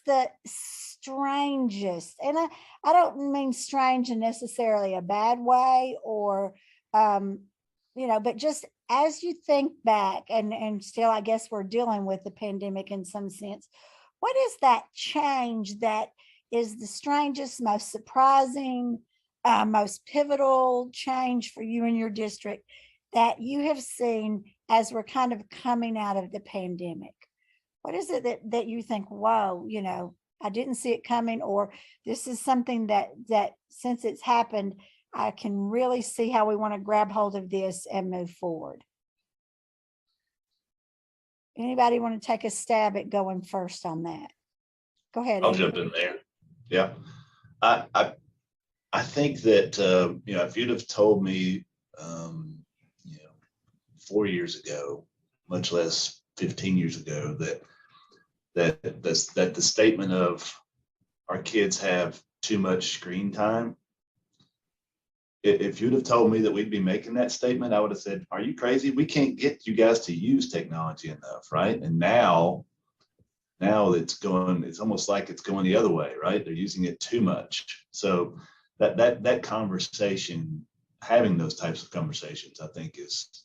the strangest, and I don't mean strange in necessarily a bad way or, um, but just as you think back and still, I guess we're dealing with the pandemic in some sense. What is that change that is the strangest, most surprising, most pivotal change for you and your district that you have seen as we're kind of coming out of the pandemic? What is it that you think, whoa, I didn't see it coming, or this is something that since it's happened, I can really see how we want to grab hold of this and move forward. Anybody want to take a stab at going first on that? Go ahead, I'll Andy. jump in there. Yeah. I think that, if you'd have told me, 4 years ago, much less 15 years ago, that the statement of our kids have too much screen time, if you'd have told me that we'd be making that statement, I would have said, are you crazy? We can't get you guys to use technology enough, right? And now it's almost like it's going the other way, right? They're using it too much. So that conversation, having those types of conversations, I think is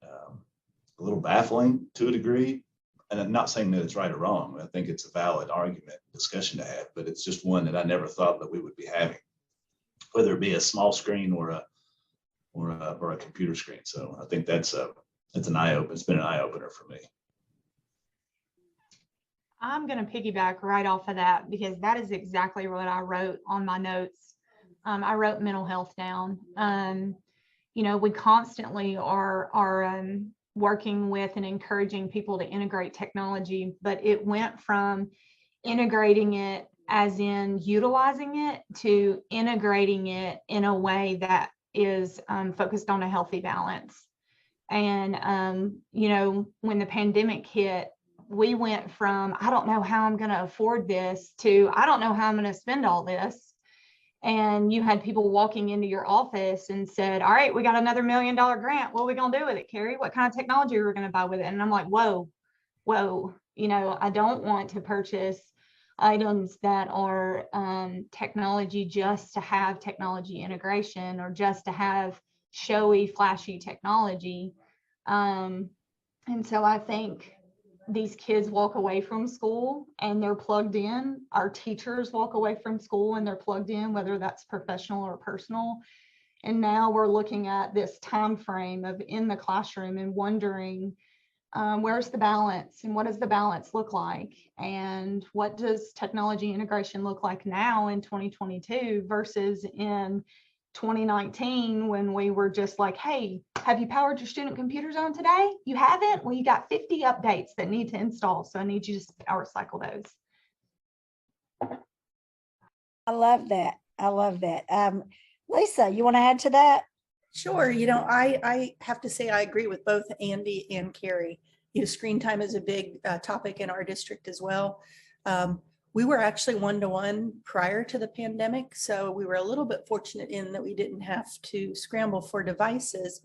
a little baffling to a degree. And I'm not saying that it's right or wrong. I think it's a valid argument, discussion to have, but it's just one that I never thought that we would be having, whether it be a small screen or a computer screen. So I think that's an eye opener. It's been an eye opener for me. I'm going to piggyback right off of that because that is exactly what I wrote on my notes. I wrote mental health down. We constantly are working with and encouraging people to integrate technology, but it went from integrating it as in utilizing it to integrating it in a way that is focused on a healthy balance. And, when the pandemic hit, we went from, I don't know how I'm going to afford this to, I don't know how I'm going to spend all this. And you had people walking into your office and said, all right, we got another $1 million grant. What are we going to do with it, Carrie? What kind of technology are we going to buy with it? And I'm like, whoa, I don't want to purchase items that are technology just to have technology integration or just to have showy, flashy technology. And so I think these kids walk away from school and they're plugged in. Our teachers walk away from school and they're plugged in, whether that's professional or personal. And now we're looking at this time frame of in the classroom and wondering, where's the balance and what does the balance look like? And what does technology integration look like now in 2022 versus in 2019 when we were just like, hey, have you powered your student computers on today? You haven't? Well, you got 50 updates that need to install. So I need you to power cycle those. I love that. Lisa, you want to add to that? Sure. I have to say I agree with both Andy and Carrie. Screen time is a big topic in our district as well. We were actually 1-to-1 prior to the pandemic, so we were a little bit fortunate in that we didn't have to scramble for devices.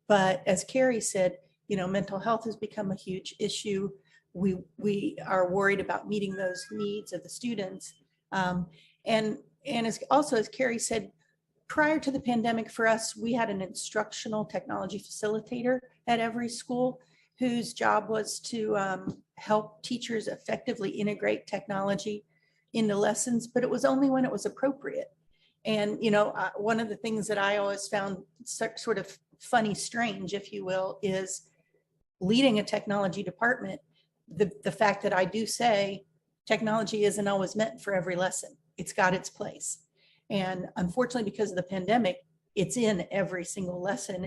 But as Carrie said, mental health has become a huge issue. We are worried about meeting those needs of the students. And as Carrie said, prior to the pandemic for us, we had an instructional technology facilitator at every school whose job was to help teachers effectively integrate technology into lessons, but it was only when it was appropriate. And, one of the things that I always found sort of funny, strange, if you will, is leading a technology department. The fact that I do say technology isn't always meant for every lesson. It's got its place. And unfortunately, because of the pandemic, it's in every single lesson.